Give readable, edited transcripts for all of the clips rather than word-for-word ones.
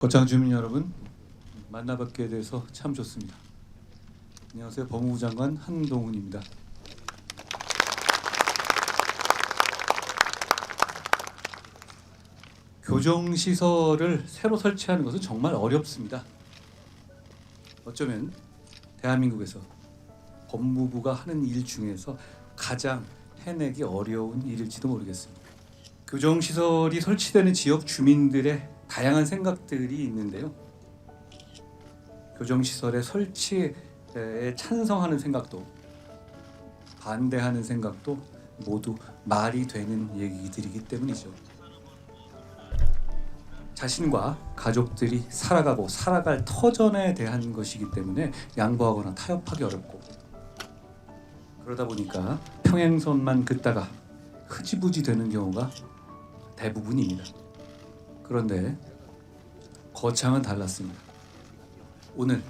거창 주민 여러분, 만나뵙게 돼서 참 좋습니다. 안녕하세요. 법무부 장관 한동훈입니다. 교정시설을 새로 설치하는 것은 정말 어렵습니다. 어쩌면 대한민국에서 법무부가 하는 일 중에서 가장 해내기 어려운 일일지도 모르겠습니다. 교정시설이 설치되는 지역 주민들의 다양한 생각들이 있는데요. 교정시설의 설치에 찬성하는 생각도 반대하는 생각도 모두 말이 되는 얘기들이기 때문이죠. 자신과 가족들이 살아가고 살아갈 터전에 대한 것이기 때문에 양보하거나 타협하기 어렵고, 그러다 보니까 평행선만 긋다가 흐지부지 되는 경우가 대부분입니다. 그런데 거창은 달랐습니다. 오늘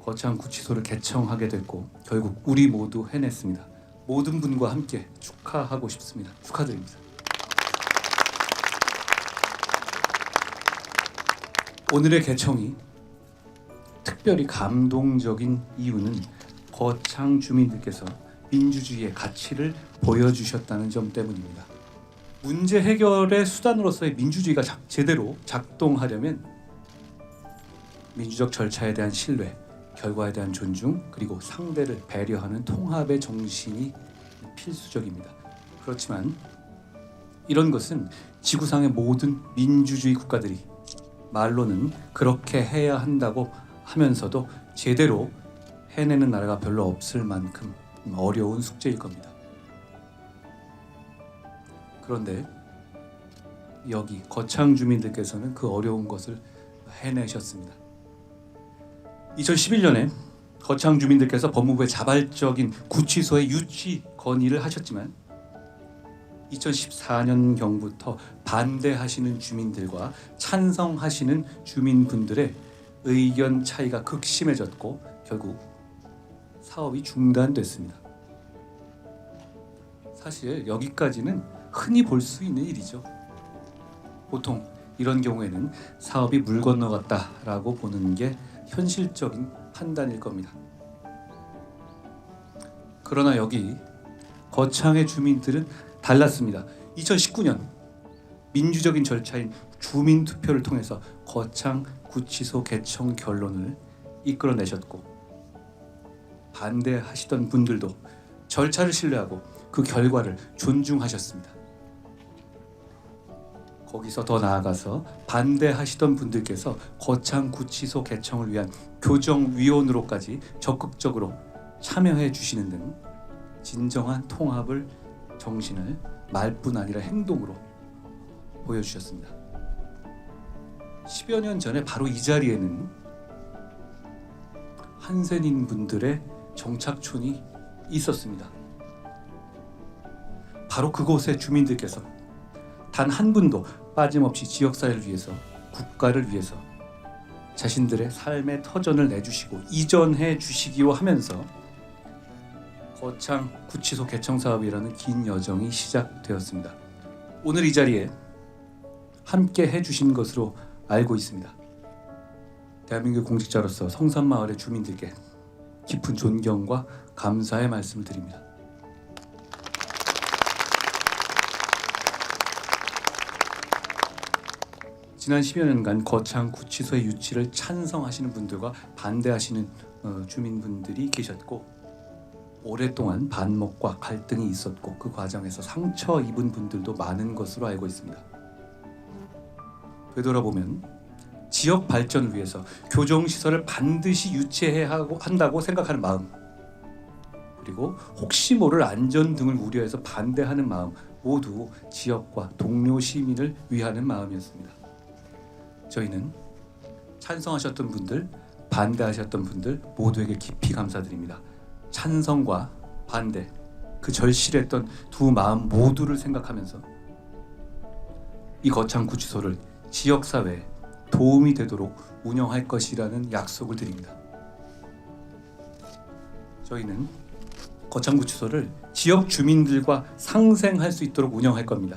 거창구치소를 개청하게 됐고 결국 우리 모두 해냈습니다. 모든 분과 함께 축하하고 싶습니다. 축하드립니다. 오늘의 개청이 특별히 감동적인 이유는 거창 주민들께서 민주주의의 가치를 보여주셨다는 점 때문입니다. 문제 해결의 수단으로서의 민주주의가 제대로 작동하려면 민주적 절차에 대한 신뢰, 결과에 대한 존중, 그리고 상대를 배려하는 통합의 정신이 필수적입니다. 그렇지만 이런 것은 지구상의 모든 민주주의 국가들이 말로는 그렇게 해야 한다고 하면서도 제대로 해내는 나라가 별로 없을 만큼 어려운 숙제일 겁니다. 그런데 여기 거창 주민들께서는 그 어려운 것을 해내셨습니다. 2011년에 거창 주민들께서 법무부의 자발적인 구치소의 유치 건의를 하셨지만 2014년경부터 반대하시는 주민들과 찬성하시는 주민분들의 의견 차이가 극심해졌고 결국 사업이 중단됐습니다. 사실 여기까지는 흔히 볼 수 있는 일이죠. 보통 이런 경우에는 사업이 물 건너갔다라고 보는 게 현실적인 판단일 겁니다. 그러나 여기 거창의 주민들은 달랐습니다. 2019년 민주적인 절차인 주민투표를 통해서 거창 구치소 개청 결론을 이끌어내셨고, 반대하시던 분들도 절차를 신뢰하고 그 결과를 존중하셨습니다. 거기서 더 나아가서 반대하시던 분들께서 거창 구치소 개청을 위한 교정위원으로까지 적극적으로 참여해 주시는 등 진정한 통합을 정신을 말뿐 아니라 행동으로 보여주셨습니다. 10여 년 전에 바로 이 자리에는 한센인 분들의 정착촌이 있었습니다. 바로 그곳의 주민들께서 단 한 분도 빠짐없이 지역사회를 위해서, 국가를 위해서 자신들의 삶의 터전을 내주시고 이전해 주시기로 하면서 거창 구치소 개청 사업이라는 긴 여정이 시작되었습니다. 오늘 이 자리에 함께 해주신 것으로 알고 있습니다. 대한민국 공직자로서 성산마을의 주민들께 깊은 존경과 감사의 말씀을 드립니다. 지난 10여 년간 거창 구치소의 유치를 찬성하시는 분들과 반대하시는 주민분들이 계셨고, 오랫동안 반목과 갈등이 있었고 그 과정에서 상처 입은 분들도 많은 것으로 알고 있습니다. 되돌아보면 지역 발전을 위해서 교정시설을 반드시 유치해야 한다고 생각하는 마음, 그리고 혹시 모를 안전 등을 우려해서 반대하는 마음, 모두 지역과 동료 시민을 위하는 마음이었습니다. 저희는 찬성하셨던 분들, 반대하셨던 분들 모두에게 깊이 감사드립니다. 찬성과 반대, 그 절실했던 두 마음 모두를 생각하면서 이 거창 구치소를 지역사회에 도움이 되도록 운영할 것이라는 약속을 드립니다. 저희는 거창 구치소를 지역 주민들과 상생할 수 있도록 운영할 겁니다.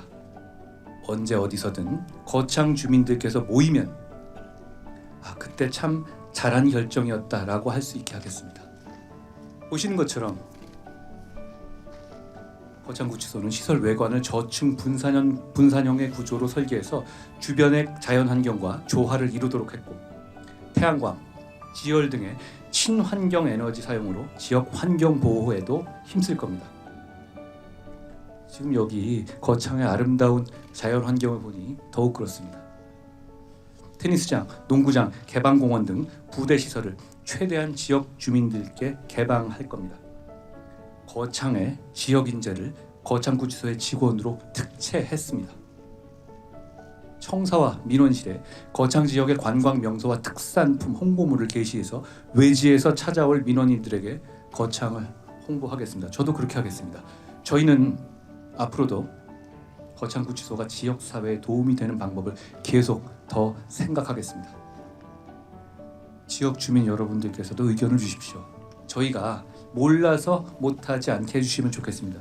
언제 어디서든 거창 주민들께서 모이면 그때 참 잘한 결정이었다라고 할 수 있게 하겠습니다. 보시는 것처럼 거창구치소는 시설 외관을 저층 분산형의 구조로 설계해서 주변의 자연환경과 조화를 이루도록 했고, 태양광, 지열 등의 친환경 에너지 사용으로 지역 환경 보호에도 힘쓸 겁니다. 지금 여기 거창의 아름다운 자연 환경을 보니 더욱 그렇습니다. 테니스장, 농구장, 개방공원 등 부대 시설을 최대한 지역 주민들께 개방할 겁니다. 거창의 지역 인재를 거창구치소의 직원으로 특채했습니다. 청사와 민원실에 거창 지역의 관광 명소와 특산품 홍보물을 게시해서 외지에서 찾아올 민원인들에게 거창을 홍보하겠습니다. 저도 그렇게 하겠습니다. 저희는 앞으로도 거창구치소가 지역사회에 도움이 되는 방법을 계속 더 생각하겠습니다. 지역 주민 여러분들께서도 의견을 주십시오. 저희가 몰라서 못하지 않게 해주시면 좋겠습니다.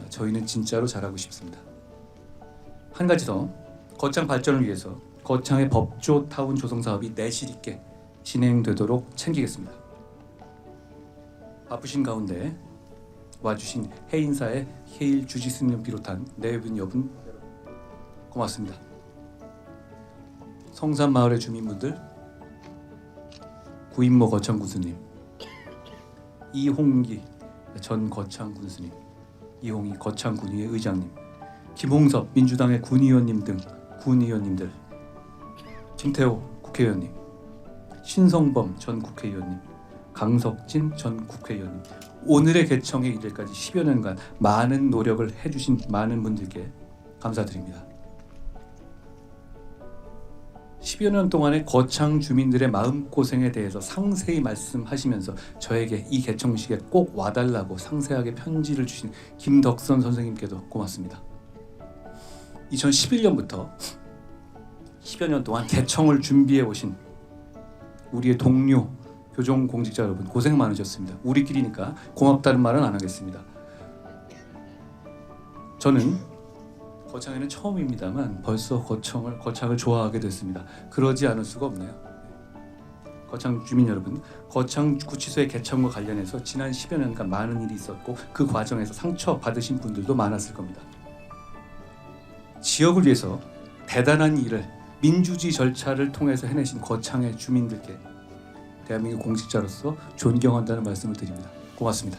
저희는 진짜로 잘하고 싶습니다. 한 가지 더, 거창 발전을 위해서 거창의 법조타운 조성 사업이 내실 있게 진행되도록 챙기겠습니다. 바쁘신 가운데 와주신 해인사의 해일 주지스님 비롯한 내분 여분 고맙습니다. 성산마을의 주민분들, 구인모 거창군수님, 이홍기 전 거창군수님, 이홍희 거창군의회 의장님, 김홍섭 민주당의 군의원님 등 군의원님들, 김태호 국회의원님, 신성범 전 국회의원님, 강석진 전 국회의원님, 오늘의 개청에 이르기까지 10여 년간 많은 노력을 해주신 많은 분들께 감사드립니다. 10여 년 동안의 거창 주민들의 마음고생에 대해서 상세히 말씀하시면서 저에게 이 개청식에 꼭 와달라고 상세하게 편지를 주신 김덕선 선생님께도 고맙습니다. 2011년부터 10여 년 동안 개청을 준비해 오신 우리의 동료 교정 공직자 여러분, 고생 많으셨습니다. 우리끼리니까 고맙다는 말은 안 하겠습니다. 저는 거창에는 처음입니다만 벌써 거창을 좋아하게 됐습니다. 그러지 않을 수가 없네요. 거창 주민 여러분, 거창 구치소의 개청과 관련해서 지난 10여 년간 많은 일이 있었고 그 과정에서 상처 받으신 분들도 많았을 겁니다. 지역을 위해서 대단한 일을 민주주의 절차를 통해서 해내신 거창의 주민들께 대한민국 공직자로서 존경한다는 말씀을 드립니다. 고맙습니다.